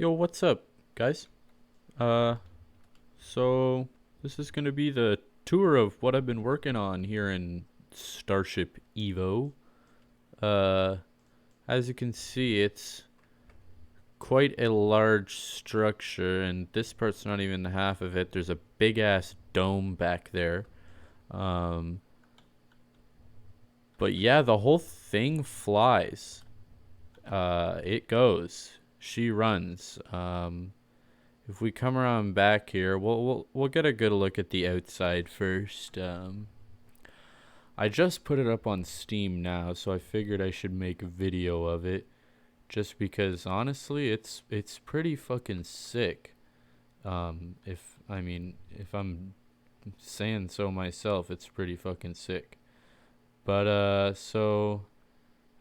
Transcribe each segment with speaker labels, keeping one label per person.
Speaker 1: Yo, what's up, guys? Uh, so this is gonna be the tour of what I've been working on here in Starship Evo. Uh, as you can see, it's quite a large structure, and this part's not even half of it. There's a big ass dome back there. Um, but yeah, the whole thing flies. It goes. She runs. If we come around back here, we'll get a good look at the outside first. I just put it up on Steam now, so I figured I should make a video of it. Just because honestly, it's pretty fucking sick. If I'm saying so myself, it's pretty fucking sick. But so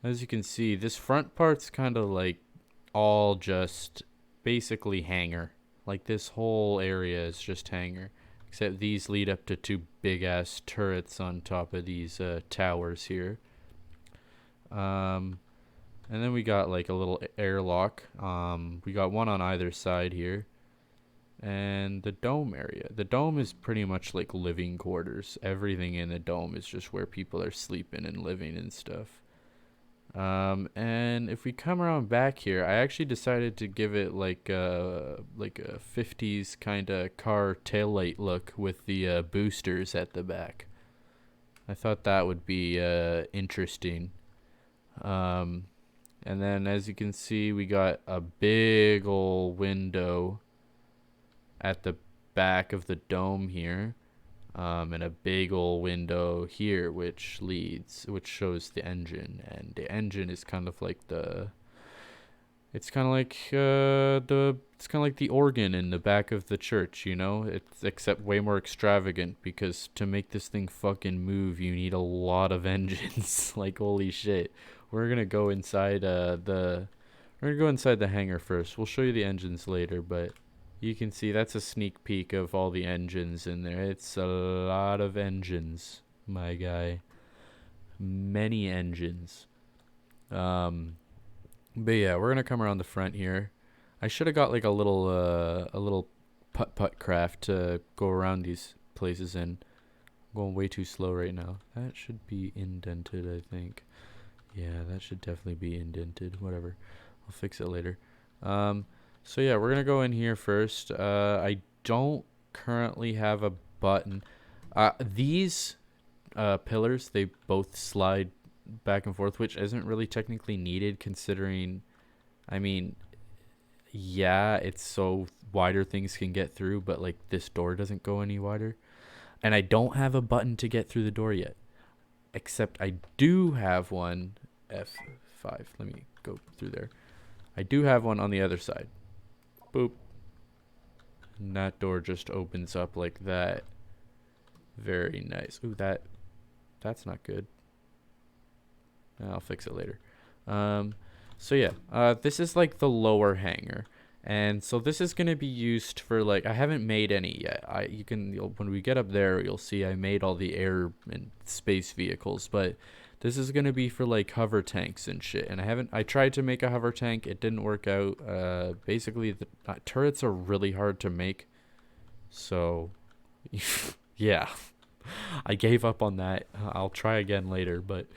Speaker 1: as you can see, this front part's kind of like all just basically hangar. Like this whole area is just hangar. Except these lead up to two big ass turrets on top of these towers here. Um, and then we got like a little airlock. We got one on either side here. And the dome area. The dome is pretty much like living quarters. Everything in the dome is just where people are sleeping and living and stuff. And if we come around back here, I actually decided to give it like a 50s kind of car taillight look with the boosters at the back. I thought that would be interesting. Um, and then as you can see, we got a big old window at the back of the dome here. And a big old window here which shows the engine, and the engine is kind of like it's kind of like the organ in the back of the church, you know. It's except way more extravagant, because to make this thing fucking move you need a lot of engines. Like holy shit. We're gonna go inside the hangar first. We'll show you the engines later, but you can see that's a sneak peek of all the engines in there. It's a lot of engines, my guy. Many engines. But yeah, we're gonna come around the front here. I should have got like a little putt craft to go around these places in. I'm going way too slow right now. That should be indented, I think. Yeah, that should definitely be indented. Whatever. I'll fix it later. So yeah, we're gonna go in here first. I don't currently have a button. These pillars, they both slide back and forth, which isn't really technically needed considering, I mean, yeah, it's so wider things can get through, but like this door doesn't go any wider. And I don't have a button to get through the door yet. Except I do have one. F5. Let me go through there. I do have one on the other side. Boop. And that door just opens up like that. Very nice. Ooh, that's not good. I'll fix it later. So yeah, this is like the lower hangar, and so this is gonna be used for like, I haven't made any yet. When we get up there, you'll see I made all the air and space vehicles, but this is gonna be for like hover tanks and shit. And I tried to make a hover tank, it didn't work out. Basically the turrets are really hard to make, so yeah, I gave up on that. I'll try again later, but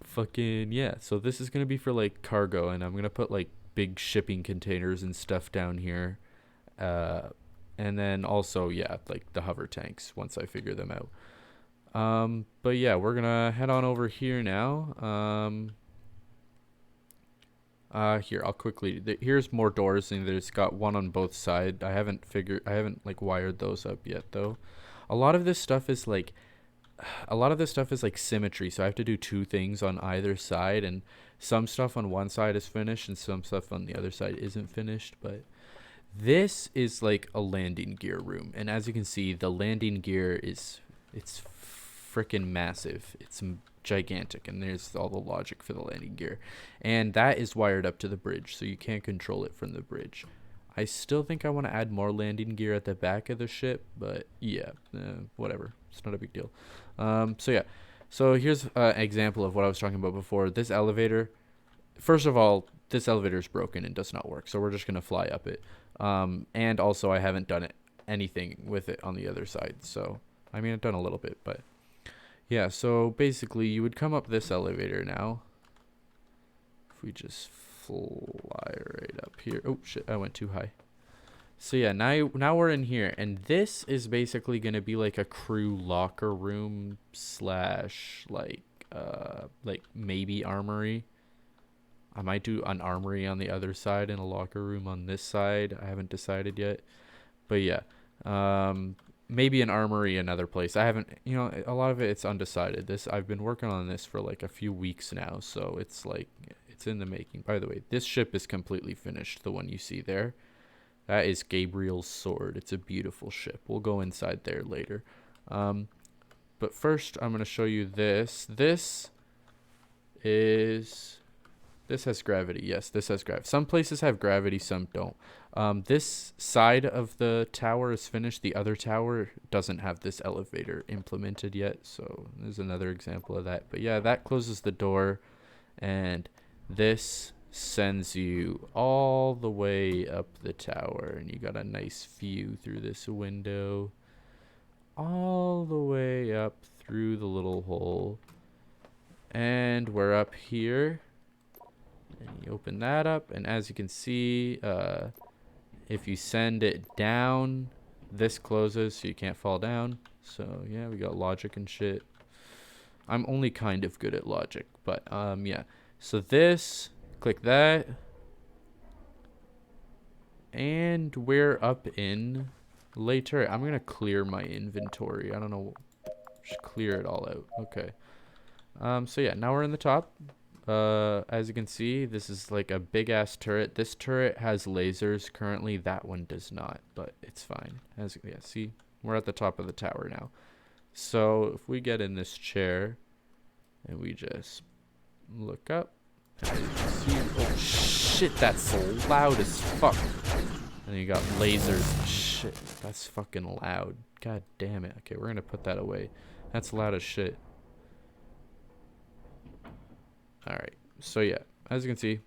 Speaker 1: fucking yeah. So this is gonna be for like cargo, and I'm gonna put like big shipping containers and stuff down here. And then also, yeah, like the hover tanks once I figure them out. But yeah, we're gonna head on over here now. Here, I'll quickly, here's more doors, and there's got one on both sides. I haven't like wired those up yet though. A lot of this stuff is like symmetry, so I have to do two things on either side, and some stuff on one side is finished and some stuff on the other side isn't finished. But this is like a landing gear room, and as you can see, the landing gear it's freaking massive. It's gigantic, and there's all the logic for the landing gear, and that is wired up to the bridge, so you can't control it from the bridge. I still think I want to add more landing gear at the back of the ship, but yeah, whatever. It's not a big deal. So yeah, so here's an example of what I was talking about before. This elevator, first of all, this elevator is broken and does not work, so we're just gonna fly up it. And also I haven't done anything with it on the other side, so I mean I've done a little bit, but yeah. So basically, you would come up this elevator now. If we just fly right up here. Oh shit! I went too high. So yeah, now we're in here, and this is basically gonna be like a crew locker room slash like maybe armory. I might do an armory on the other side and a locker room on this side. I haven't decided yet, but yeah, maybe an armory another place. I haven't, a lot of it's undecided. I've been working on this for like a few weeks now, so it's like it's in the making. By the way, this ship is completely finished. The one you see there. That is Gabriel's sword. It's a beautiful ship. We'll go inside there later. But first, I'm going to show you this. This has gravity. Yes, this has gravity. Some places have gravity, some don't. This side of the tower is finished. The other tower doesn't have this elevator implemented yet. So there's another example of that. But yeah, that closes the door. And this sends you all the way up the tower, and you got a nice view through this window all the way up through the little hole, and we're up here, and you open that up, and as you can see, if you send it down, this closes so you can't fall down. So yeah, we got logic and shit. I'm only kind of good at logic, but yeah, so this, click that, and we're up in later. I'm gonna clear my inventory. I don't know, just clear it all out. Okay. So yeah, now we're in the top. As you can see, this is like a big ass turret. This turret has lasers currently. That one does not, but it's fine. Yeah, see, we're at the top of the tower now. So if we get in this chair and we just look up, oh shit, that's loud as fuck. And you got lasers. Shit, that's fucking loud. God damn it. Okay, we're gonna put that away. That's loud as shit. Alright, so yeah, as you can see,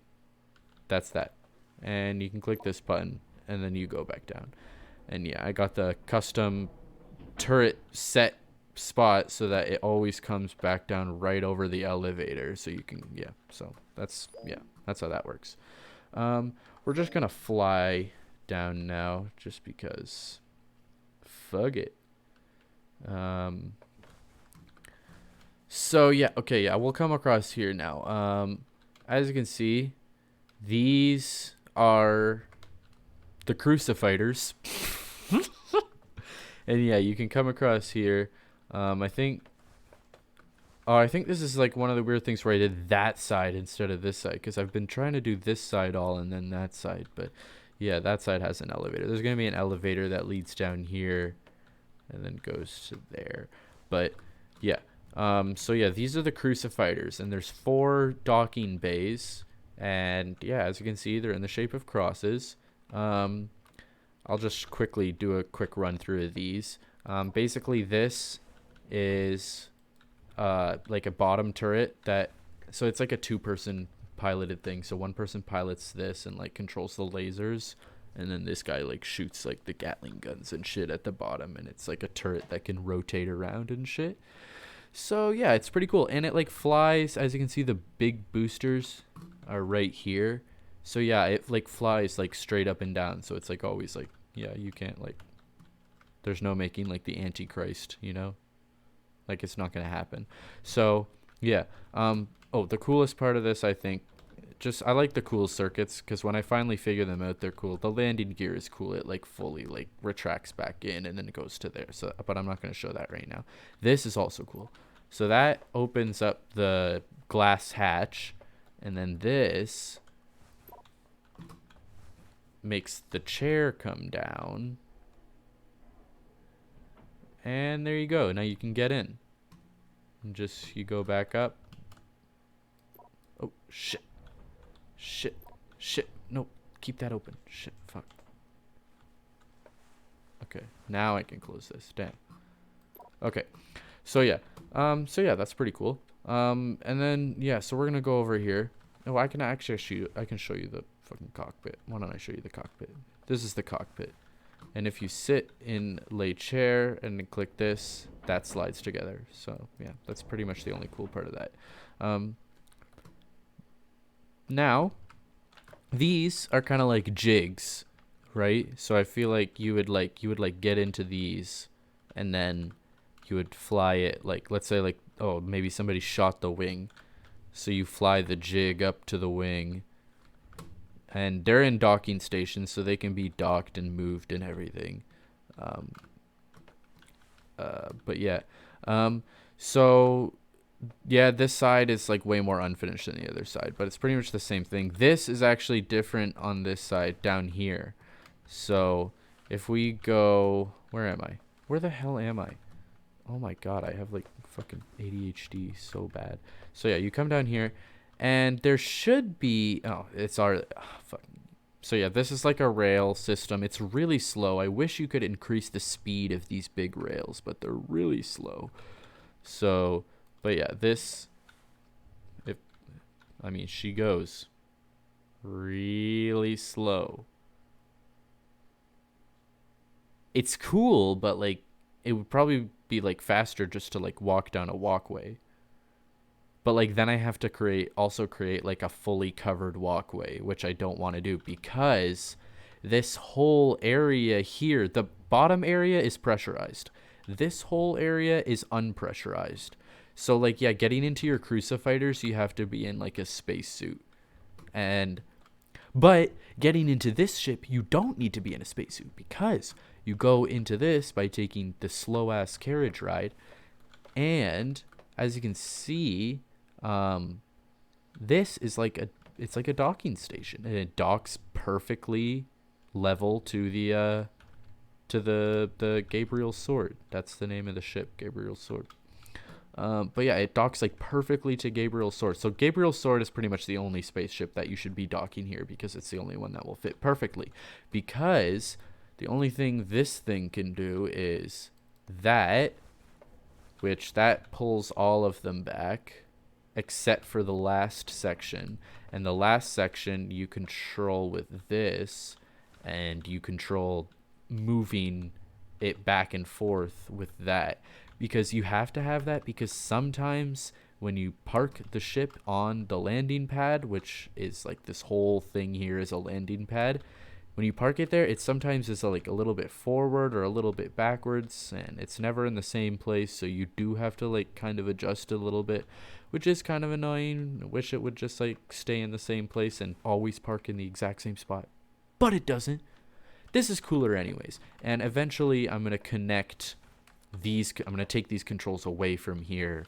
Speaker 1: that's that. And you can click this button, and then you go back down. And yeah, I got the custom turret set spot so that it always comes back down right over the elevator, so you can, yeah, so that's how that works. We're just gonna fly down now just because fuck it. So yeah, okay, yeah, we'll come across here now. As you can see, these are the crucifighters. And yeah, you can come across here. I think this is like one of the weird things where I did that side instead of this side, because I've been trying to do this side all and then that side. But yeah, that side has an elevator. There's going to be an elevator that leads down here and then goes to there. But yeah, so yeah, these are the crucifighters, and there's 4 docking bays. And yeah, as you can see, they're in the shape of crosses. I'll just quickly do a quick run through of these. Basically, this is like a bottom turret so it's like a 2-person piloted thing. So one person pilots this and like controls the lasers, and then this guy like shoots like the Gatling guns and shit at the bottom, and it's like a turret that can rotate around and shit. So yeah, it's pretty cool, and it like flies. As you can see, the big boosters are right here. So yeah, it like flies like straight up and down. So it's like always like, yeah, you can't like, there's no making like the Antichrist, like it's not gonna happen. So yeah, oh, the coolest part of this, I think, I like the cool circuits, because when I finally figure them out, they're cool. The landing gear is cool. It like fully like retracts back in and then it goes to there. So, but I'm not gonna show that right now. This is also cool. So that opens up the glass hatch, and then this makes the chair come down, and there you go. Now you can get in, and just you go back up. Oh shit, no, keep that open. Shit, fuck. Okay, now I can close this. Damn. Okay, so yeah, that's pretty cool. And then yeah, so we're gonna go over here. Oh, I can actually I can show you the fucking cockpit. Why don't I show you the cockpit? This is the cockpit. And if you sit in lay chair and then click this, that slides together. So yeah, that's pretty much the only cool part of that. Now, these are kind of like jigs, right? So I feel like you would like get into these, and then you would fly it, like, let's say, like, oh, maybe somebody shot the wing, so you fly the jig up to the wing, and they're in docking stations, so they can be docked and moved and everything. But yeah, so yeah, this side is like way more unfinished than the other side, but it's pretty much the same thing. This is actually different on this side down here. So if we go, where am I? Where the hell am I? Oh my god, I have like fucking ADHD so bad. So yeah, you come down here, and there should be, oh, it's our, fuck. So yeah, this is like a rail system. It's really slow. I wish you could increase the speed of these big rails, but they're really slow. So, but yeah, this, if, I mean, she goes really slow. It's cool, but like, it would probably be like faster just to like walk down a walkway. But like then I have to create like a fully covered walkway, which I don't want to do because this whole area here, the bottom area is pressurized. This whole area is unpressurized. So like yeah, getting into your crucifighters, you have to be in like a spacesuit. But getting into this ship, you don't need to be in a spacesuit because you go into this by taking the slow ass carriage ride, and as you can see, this is like it's like a docking station, and it docks perfectly level to the Gabriel's sword. That's the name of the ship, Gabriel's sword. But yeah, it docks like perfectly to Gabriel's sword. So Gabriel's sword is pretty much the only spaceship that you should be docking here because it's the only one that will fit perfectly. Because the only thing this thing can do is that, which that pulls all of them back except for the last section. And the last section you control with this, and you control moving it back and forth with that, because you have to have that, because sometimes when you park the ship on the landing pad, which is like this whole thing here is a landing pad, when you park it there, it sometimes is like a little bit forward or a little bit backwards, and it's never in the same place, so you do have to like kind of adjust a little bit, which is kind of annoying. I wish it would just like stay in the same place and always park in the exact same spot, but it doesn't. This is cooler anyways, and eventually I'm going to connect these, I'm going to take these controls away from here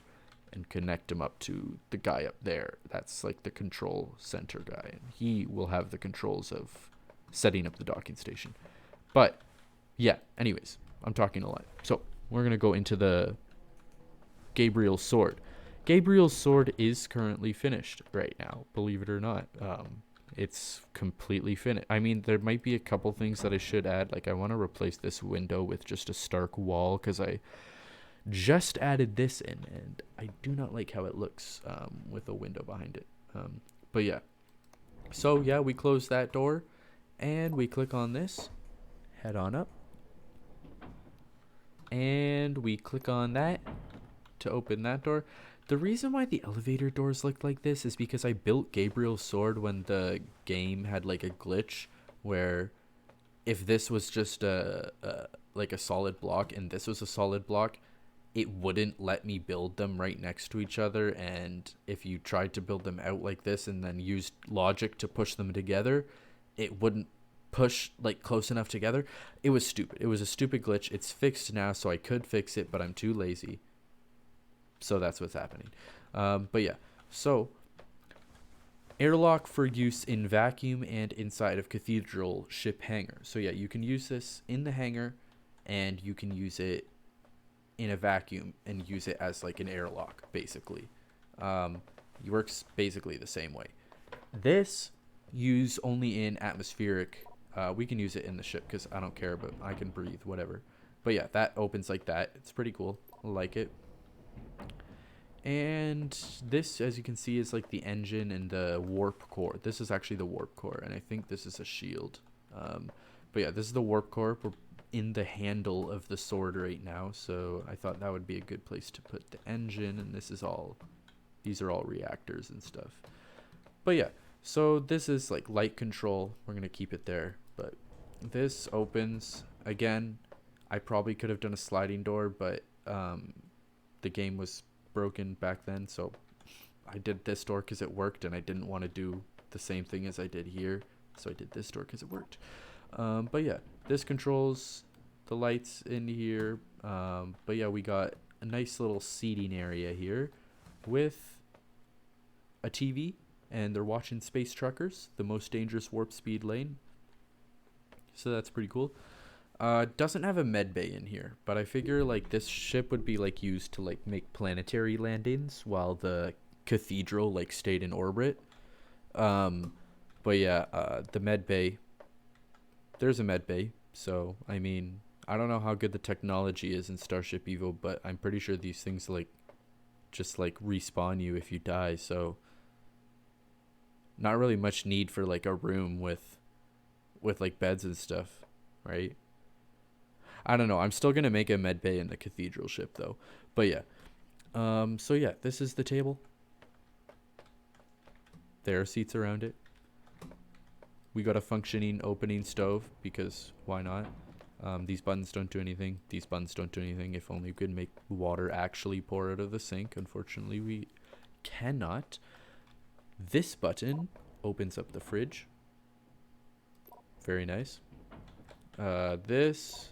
Speaker 1: and connect them up to the guy up there. That's like the control center guy, and he will have the controls of setting up the docking station. But yeah, anyways, I'm talking a lot. So we're going to go into the Gabriel's sword. Gabriel's sword is currently finished right now, believe it or not. It's completely finished. I mean, there might be a couple things that I should add. Like I want to replace this window with just a stark wall, because I just added this in and I do not like how it looks with a window behind it. But yeah, so yeah, we close that door and we click on this, head on up, and we click on that to open that door. The reason why the elevator doors look like this is because I built Gabriel's sword when the game had like a glitch where if this was just like a solid block and this was a solid block, it wouldn't let me build them right next to each other. And if you tried to build them out like this and then used logic to push them together, it wouldn't push like close enough together. It was stupid. It was a stupid glitch. It's fixed now, so I could fix it, but I'm too lazy. So that's what's happening. But yeah, so airlock for use in vacuum and inside of Cathedral ship hangar. So yeah, you can use this in the hangar, and you can use it in a vacuum and use it as like an airlock, basically. It works basically the same way. This use only in atmospheric. We can use it in the ship because I don't care, but I can breathe, whatever. But yeah, that opens like that. It's pretty cool. I like it. And this, as you can see, is like the engine and the warp core. This is actually the warp core, and I think this is a shield. But yeah, this is the warp core. We're in the handle of the sword right now, so I thought that would be a good place to put the engine, and these are all reactors and stuff. But yeah, so this is like light control. We're gonna keep it there, but this opens again. I probably could have done a sliding door, but the game was broken back then, so I did this door because it worked, and I didn't want to do the same thing as I did here, so I did this door because it worked. But yeah, this controls the lights in here. But yeah, we got a nice little seating area here with a TV, and they're watching Space Truckers, the most dangerous warp speed lane. So that's pretty cool. Doesn't have a med bay in here, but I figure like this ship would be like used to like make planetary landings while the cathedral like stayed in orbit. But yeah, the med bay, there's a med bay. So I mean, I don't know how good the technology is in Starship Evo, but I'm pretty sure these things like just like respawn you if you die. So not really much need for like a room with like beds and stuff, right? I don't know. I'm still gonna make a med bay in the cathedral ship though. But yeah. So yeah, this is the table. There are seats around it. We got a functioning opening stove because why not? These buttons don't do anything. These buttons don't do anything. If only we could make water actually pour out of the sink. Unfortunately, we cannot. This button opens up the fridge. Very nice. This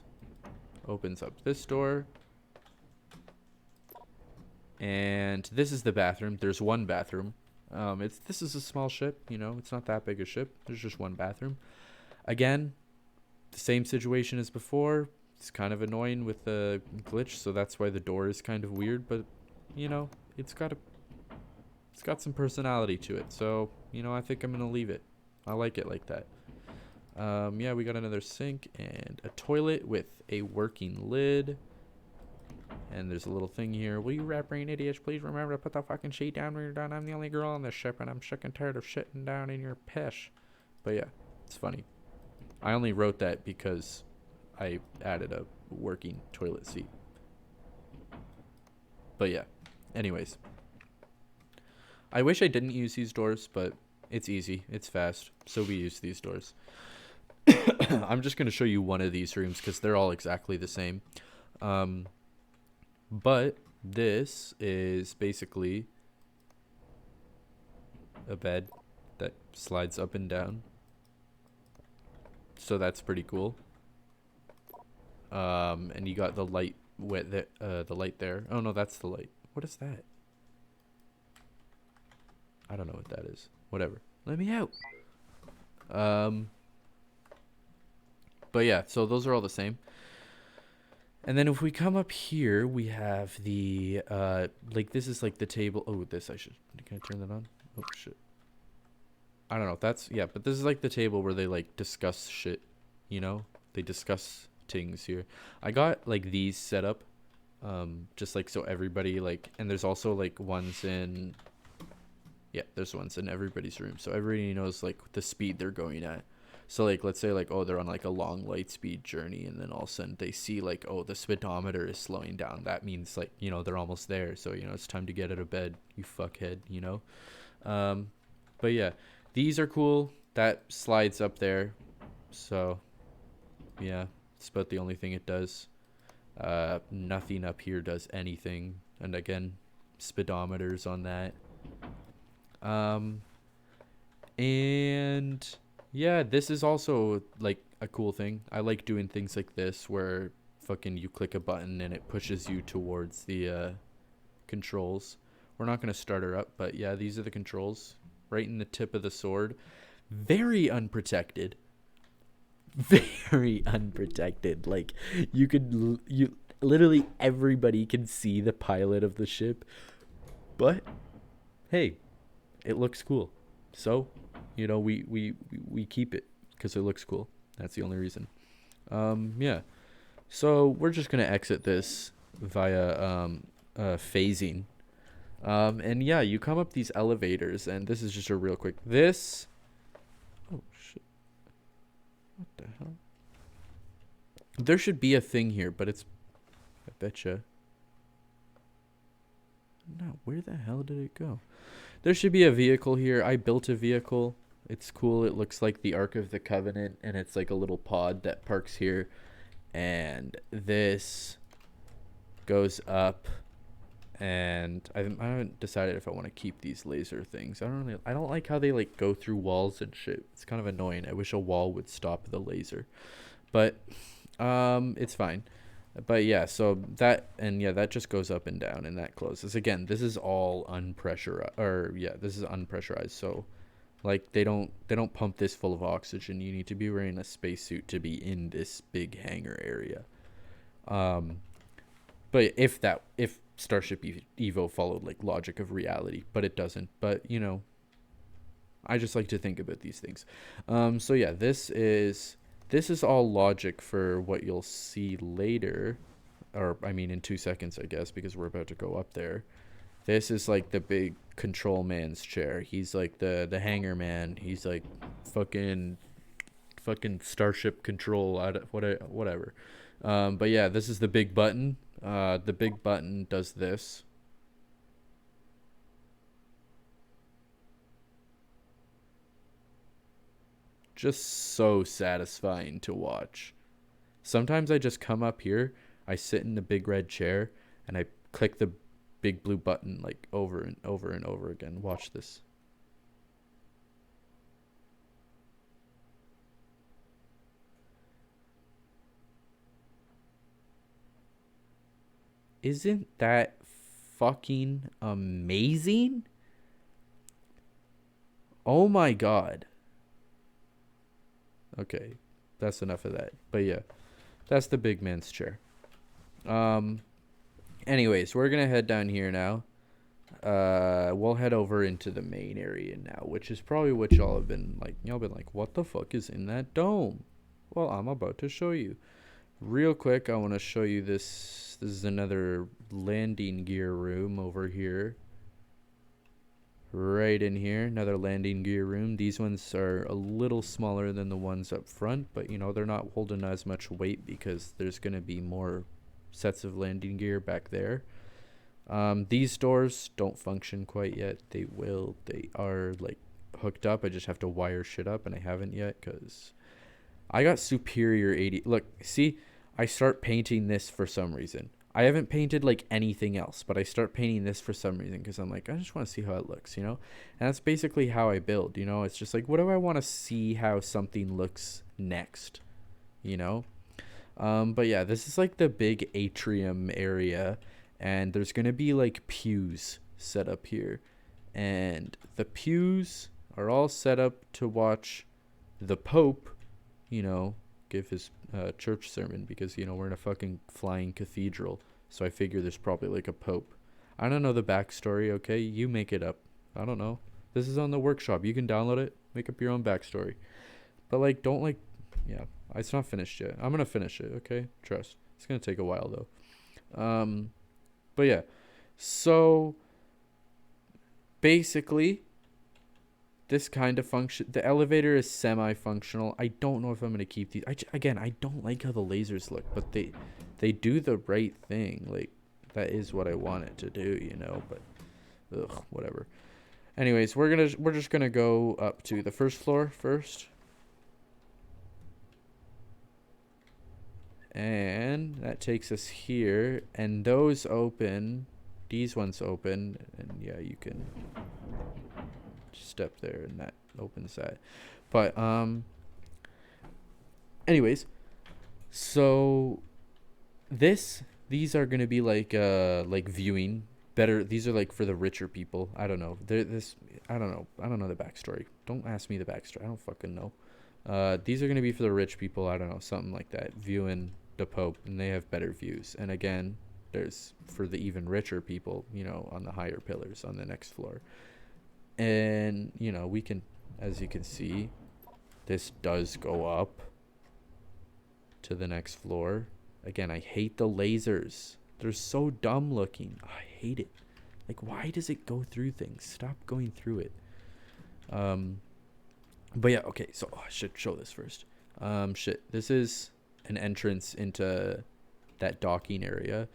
Speaker 1: opens up this door. And this is the bathroom. There's one bathroom. This is a small ship, you know, it's not that big a ship. There's just one bathroom. Again, the same situation as before. It's kind of annoying with the glitch, so that's why the door is kind of weird, but you know, it's got some personality to it. So, you know, I think I'm going to leave it. I like it like that. Yeah, we got another sink and a toilet with a working lid. And there's a little thing here. Will you rat brain idiots please remember to put the fucking sheet down when you're done? I'm the only girl on this ship, and I'm sick and tired of shitting down in your piss. But yeah, it's funny. I only wrote that because I added a working toilet seat. But yeah, anyways. I wish I didn't use these doors, but it's easy. It's fast. So we use these doors. I'm just going to show you one of these rooms because they're all exactly the same. But this is basically a bed that slides up and down. So that's pretty cool. And you got the light the light there. Oh no, that's the light. What is that? I don't know what that is. Whatever. Let me out. But yeah, so those are all the same. And then if we come up here, we have the, like, this is like the table. Oh, can I turn that on? Oh, shit. I don't know if that's, yeah, but this is like the table where they, like, discuss shit, you know? They discuss things here. I got, like, these set up, just, like, so everybody, like, and there's also, like, ones in, yeah, there's ones in everybody's room. So everybody knows, like, the speed they're going at. So, like, let's say, like, oh, they're on, like, a long light speed journey, and then all of a sudden they see, like, oh, the speedometer is slowing down. That means, like, you know, they're almost there. So, you know, it's time to get out of bed, you fuckhead, you know? But, yeah, these are cool. That slides up there. So, yeah, it's about the only thing it does. Nothing up here does anything. And, again, speedometers on that. And... yeah, this is also, like, a cool thing. I like doing things like this where fucking you click a button and it pushes you towards the controls. We're not going to start her up, but yeah, these are the controls. Right in the tip of the sword. Very unprotected. Very unprotected. Like, you literally everybody can see the pilot of the ship. But, hey, it looks cool. So... you know, we keep it because it looks cool. That's the only reason. Yeah. So we're just going to exit this via phasing. And yeah, you come up these elevators, and this is just a real quick. This. Oh shit! What the hell? There should be a thing here, but it's. I betcha. No, where the hell did it go? There should be a vehicle here. I built a vehicle. It's cool. It looks like the Ark of the Covenant, and it's like a little pod that parks here. And this goes up, and I haven't decided if I want to keep these laser things. I don't like how they like go through walls and shit. It's kind of annoying. I wish a wall would stop the laser, but it's fine. But yeah, so that, and yeah, that just goes up and down, and that closes. Again, this is all unpressurized, or yeah, this is unpressurized. So like they don't pump this full of oxygen. You need to be wearing a spacesuit to be in this big hangar area. Um, but if Starship Evo followed like logic of reality, but it doesn't. But you know, I just like to think about these things. So yeah, this is all logic for what you'll see later, or I mean in 2 seconds, I guess, because we're about to go up there. This is like the big control man's chair. He's like the hanger man. He's like fucking starship control. Whatever. But yeah, this is the big button. The big button does this. Just so satisfying to watch. Sometimes I just come up here, I sit in the big red chair, and I click the big blue button like over and over and over again. Watch this. Isn't that fucking amazing? Oh my god. Okay, that's enough of that. But yeah, that's the big man's chair. Um, anyways, we're gonna head down here now. We'll head over into the main area now, which is probably what y'all have been like. Y'all been like, what the fuck is in that dome? Well, I'm about to show you. Real quick, I want to show you this. This is another landing gear room over here. Right in here, another landing gear room. These ones are a little smaller than the ones up front, but you know, they're not holding as much weight because there's going to be more sets of landing gear back there. These doors don't function quite yet. They will. They are like hooked up. I just have to wire shit up, and I haven't yet because I got superior 80. Look, see, I start painting this for some reason. I haven't painted like anything else, but I start painting this for some reason because I'm like, I just want to see how it looks, you know? And that's basically how I build, you know? It's just like, what do I want to see how something looks next, you know? But yeah, this is like the big atrium area, and there's going to be like pews set up here. And the pews are all set up to watch the Pope, you know, give his church sermon because, you know, we're in a fucking flying cathedral. So I figure there's probably like a Pope. I don't know the backstory, okay? You make it up. I don't know. This is on the workshop. You can download it, make up your own backstory. But, like, don't, like, yeah, it's not finished yet. I'm going to finish it, okay? Trust. It's going to take a while, though. But, yeah. So, basically, this kind of function, the elevator is semi-functional. I don't know if I'm going to keep these. Again, I don't like how the lasers look, but they do the right thing. Like, that is what I want it to do, you know, but ugh, whatever. Anyways, we're just going to go up to the first floor first. And that takes us here, and those open, these ones open, and yeah, you can step there and that opens that. But anyways, so these are going to be like viewing better. These are like for the richer people. I don't know. I don't know. I don't know the backstory. Don't ask me the backstory. I don't fucking know. These are going to be for the rich people. I don't know, something like that, viewing the Pope, and they have better views. And again, there's for the even richer people, you know, on the higher pillars on the next floor. And you know, we can, as you can see, this does go up to the next floor. Again, I hate the lasers. They're so dumb looking. I hate it. Like, why does it go through things? Stop going through it. But yeah, okay, so I should show this first. This is an entrance into that docking area,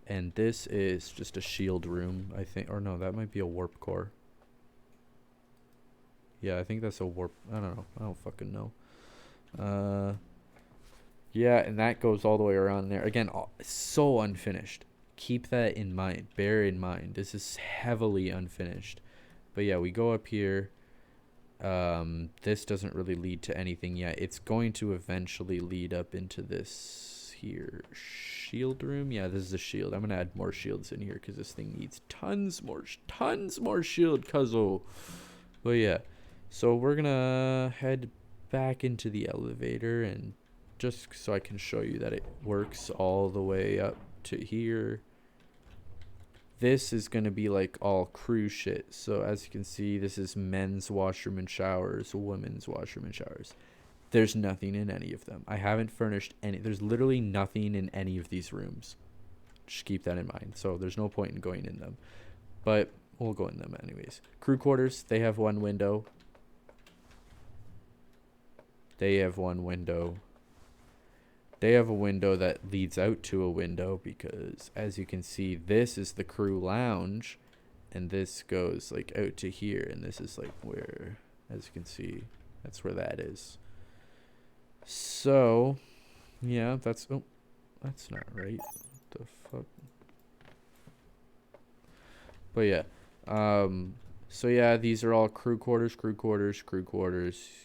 Speaker 1: and this is just a shield room, I think. Or no, that might be a warp core. Yeah, I think that's a warp. I don't know. I don't fucking know. Yeah, and that goes all the way around there. Again, so unfinished. Keep that in mind. Bear in mind. This is heavily unfinished. But yeah, we go up here. This doesn't really lead to anything yet. It's going to eventually lead up into this here shield room. Yeah, this is a shield. I'm gonna add more shields in here because this thing needs tons more shield, cuzzo. But yeah, so we're gonna head back into the elevator, and just so I can show you that it works all the way up to here. This is going to be like all crew shit. So as you can see, this is men's washroom and showers, women's washroom and showers. There's nothing in any of them. I haven't furnished any. There's literally nothing in any of these rooms. Just keep that in mind. So there's no point in going in them. But we'll go in them anyways. Crew quarters, they have one window. They have one window. They have a window that leads out to a window because, as you can see, this is the crew lounge, and this goes like out to here, and this is like where, as you can see, that's where that is. So, yeah, that's not right. What the fuck? But yeah, so yeah, these are all crew quarters.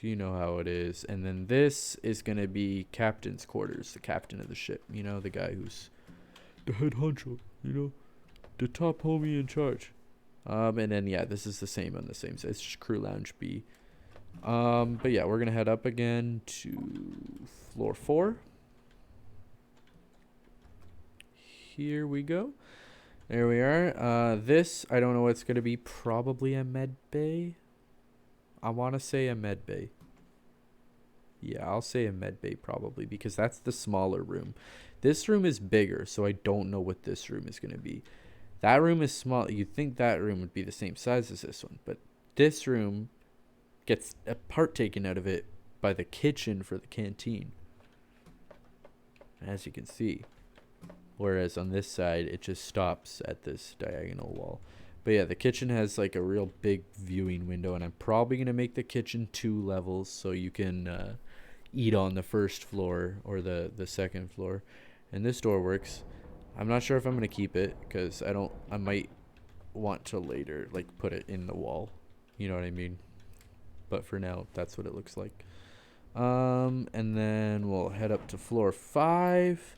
Speaker 1: You know how it is. And then this is going to be captain's quarters, the captain of the ship. You know, the guy who's the head honcho, you know, the top homie in charge. And then, yeah, this is the same on the same side. It's just crew lounge B. But yeah, we're going to head up again to floor 4. Here we go. There we are. This, I don't know what it's going to be. Probably a med bay. I want to say a med bay. Yeah, I'll say a med bay probably because that's the smaller room. This room is bigger, so I don't know what this room is going to be. That room is small. You'd think that room would be the same size as this one, but this room gets a part taken out of it by the kitchen for the canteen. As you can see. Whereas on this side, it just stops at this diagonal wall. But yeah, the kitchen has like a real big viewing window, and I'm probably going to make the kitchen 2 levels so you can eat on the first floor or the second floor. And this door works. I'm not sure if I'm going to keep it because I might want to later like put it in the wall. You know what I mean? But for now, that's what it looks like. And then we'll head up to floor 5.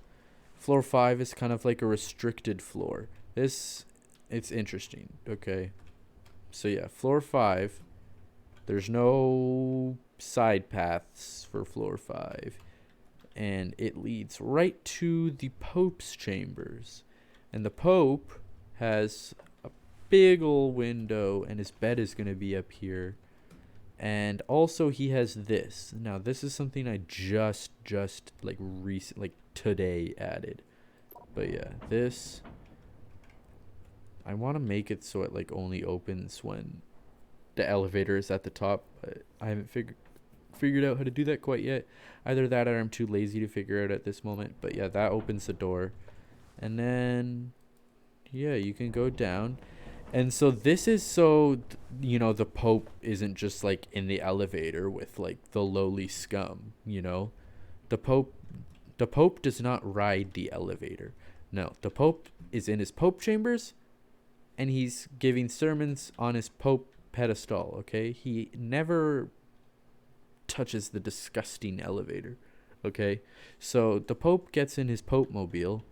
Speaker 1: Floor 5 is kind of like a restricted floor. It's interesting, okay? So yeah, floor 5, there's no side paths for floor 5. And it leads right to the Pope's chambers. And the Pope has a big old window, and his bed is going to be up here. And also he has this. Now this is something I just like today added. But yeah, this, I want to make it so it like only opens when the elevator is at the top, but I haven't figured out how to do that quite yet. Either that or I'm too lazy to figure out at this moment. But yeah, that opens the door. And then yeah, you can go down. And so this is so, you know, the Pope isn't just like in the elevator with like the lowly scum, you know. The Pope does not ride the elevator. No, the Pope is in his Pope chambers and he's giving sermons on his Pope pedestal, okay? He never touches the disgusting elevator, okay? So the Pope gets in his Pope mobile,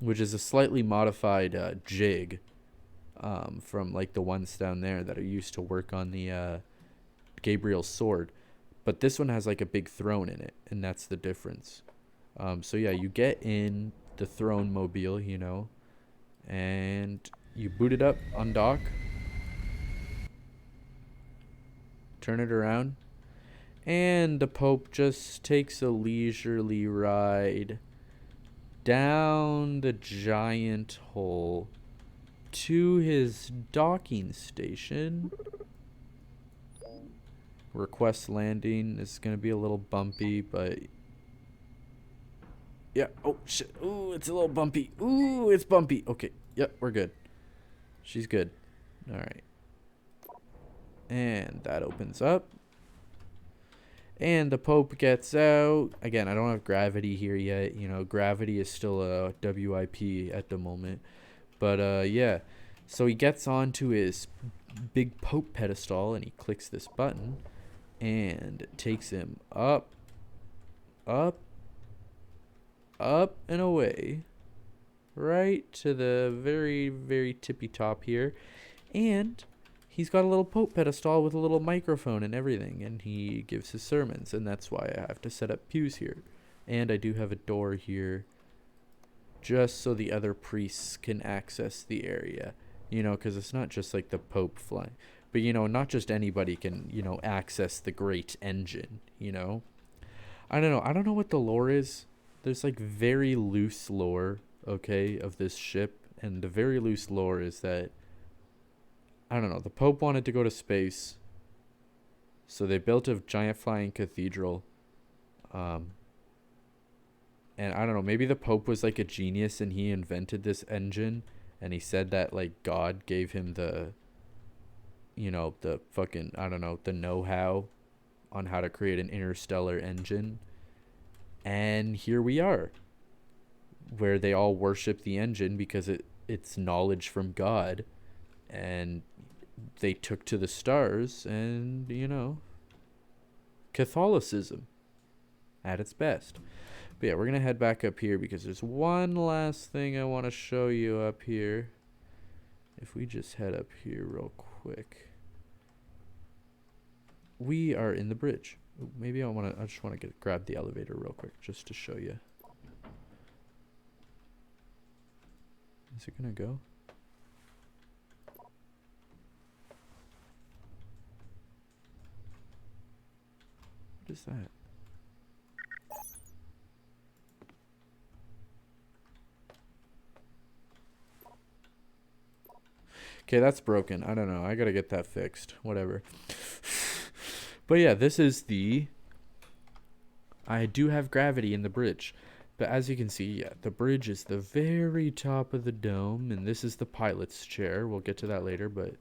Speaker 1: which is a slightly modified jig from like the ones down there that are used to work on the Gabriel's sword. But this one has like a big throne in it, and that's the difference. So yeah, you get in the throne mobile, you know, and you boot it up, undock, turn it around, and the Pope just takes a leisurely ride down the giant hole to his docking station. Request landing. This is going to be a little bumpy, but... Yeah. Oh, shit. Ooh, it's a little bumpy. Ooh, it's bumpy. Okay. Yep, we're good. She's good. All right. And that opens up. And the Pope gets out. Again, I don't have gravity here yet. You know, gravity is still a WIP at the moment. But, yeah. So he gets onto his big Pope pedestal, and he clicks this button. And it takes him up, up, up, and away. Right to the very, very tippy top here. And... he's got a little Pope pedestal with a little microphone and everything, and he gives his sermons, and that's why I have to set up pews here. And I do have a door here just so the other priests can access the area, you know, because it's not just like the Pope flying. But, you know, not just anybody can, you know, access the great engine, you know. I don't know. I don't know what the lore is. There's, like, very loose lore, okay, of this ship. And the very loose lore is that, I don't know, the Pope wanted to go to space. So they built a giant flying cathedral. And I don't know, maybe the Pope was, like, a genius and he invented this engine. And he said that, like, God gave him the... you know, the fucking, I don't know, the know-how on how to create an interstellar engine. And here we are, where they all worship the engine because it's knowledge from God. And they took to the stars and, you know, Catholicism at its best. But yeah, we're going to head back up here because there's one last thing I want to show you up here. If we just head up here real quick. We are in the bridge. Maybe I just want to grab the elevator real quick just to show you. Is it going to go? What is that? Okay, that's broken. I don't know. I gotta get that fixed. Whatever. But yeah, this is the... I do have gravity in the bridge. But as you can see, yeah, the bridge is the very top of the dome. And this is the pilot's chair. We'll get to that later, but...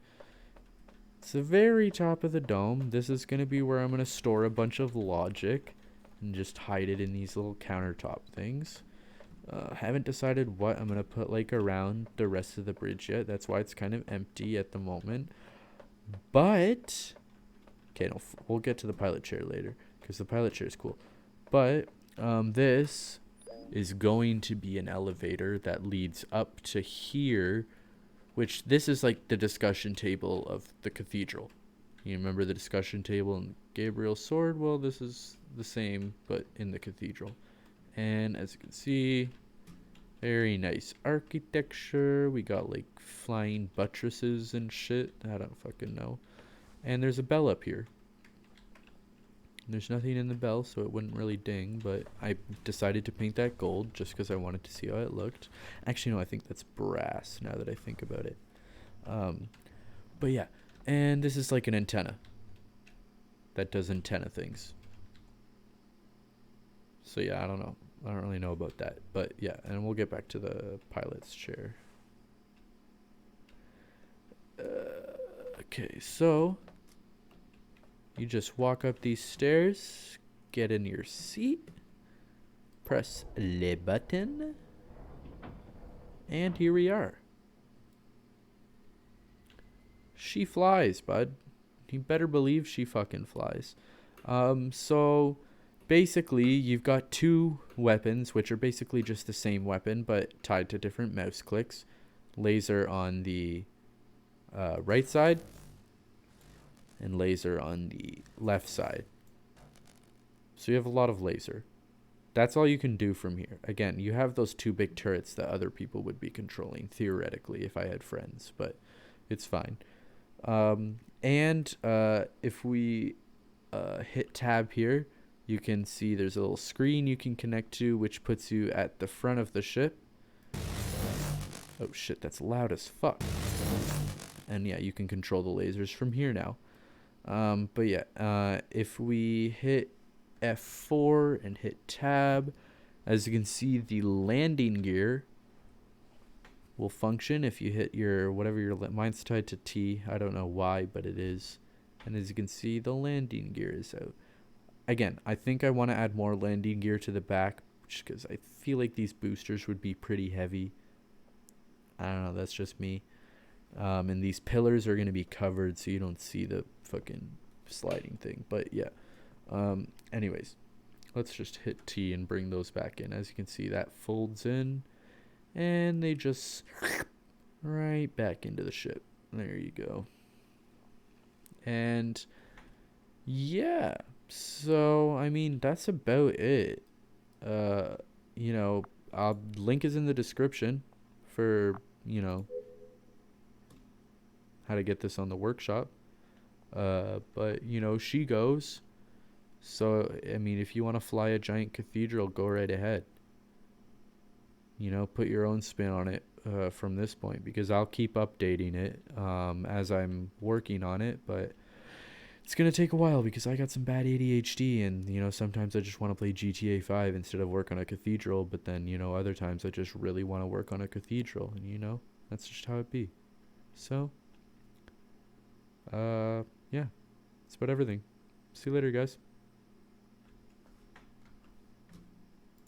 Speaker 1: it's the very top of the dome. This is going to be where I'm going to store a bunch of logic. And just hide it in these little countertop things. Haven't decided what I'm going to put, like, around the rest of the bridge yet. That's why it's kind of empty at the moment. But... okay, no, we'll get to the pilot chair later. Because the pilot chair is cool. But, this is going to be an elevator that leads up to here. Which, this is like the discussion table of the cathedral. You remember the discussion table in Gabriel's sword? Well, this is the same, but in the cathedral. And as you can see, very nice architecture. We got like flying buttresses and shit. I don't fucking know. And there's a bell up here. There's nothing in the bell, so it wouldn't really ding, but I decided to paint that gold just because I wanted to see how it looked. Actually, no, I think that's brass now that I think about it. But yeah, and this is like an antenna that does antenna things. So yeah, I don't know. I don't really know about that, but yeah, and we'll get back to the pilot's chair. Okay, so you just walk up these stairs, get in your seat, press le button, and here we are. She flies, bud. You better believe she fucking flies. So basically you've got two weapons, which are basically just the same weapon, but tied to different mouse clicks. Laser on the right side, and laser on the left side. So you have a lot of laser. That's all you can do from here. Again, you have those two big turrets that other people would be controlling, theoretically, if I had friends, but it's fine. If we hit tab here, you can see there's a little screen you can connect to, which puts you at the front of the ship. Oh shit, that's loud as fuck. And yeah, you can control the lasers from here now. But yeah, if we hit F4 and hit tab, as you can see, the landing gear will function if you hit your whatever your mine's tied to T. I don't know why, but it is. And as you can see, the landing gear is out. Again, I think I want to add more landing gear to the back, just because I feel like these boosters would be pretty heavy. I don't know, that's just me. And these pillars are going to be covered so you don't see the fucking sliding thing. But yeah. Anyways, let's just hit T and bring those back in. As you can see, that folds in. And they just right back into the ship. There you go. And yeah. So, I mean, that's about it. You know, link is in the description for, you know, how to get this on the workshop. But, you know, she goes. So, I mean, if you want to fly a giant cathedral, go right ahead. You know, put your own spin on it from this point, because I'll keep updating it as I'm working on it. But it's going to take a while because I got some bad ADHD, and, you know, sometimes I just want to play GTA 5 instead of work on a cathedral. But then, you know, other times I just really want to work on a cathedral, and, you know, that's just how it be. So, yeah, that's about everything. See you later, guys.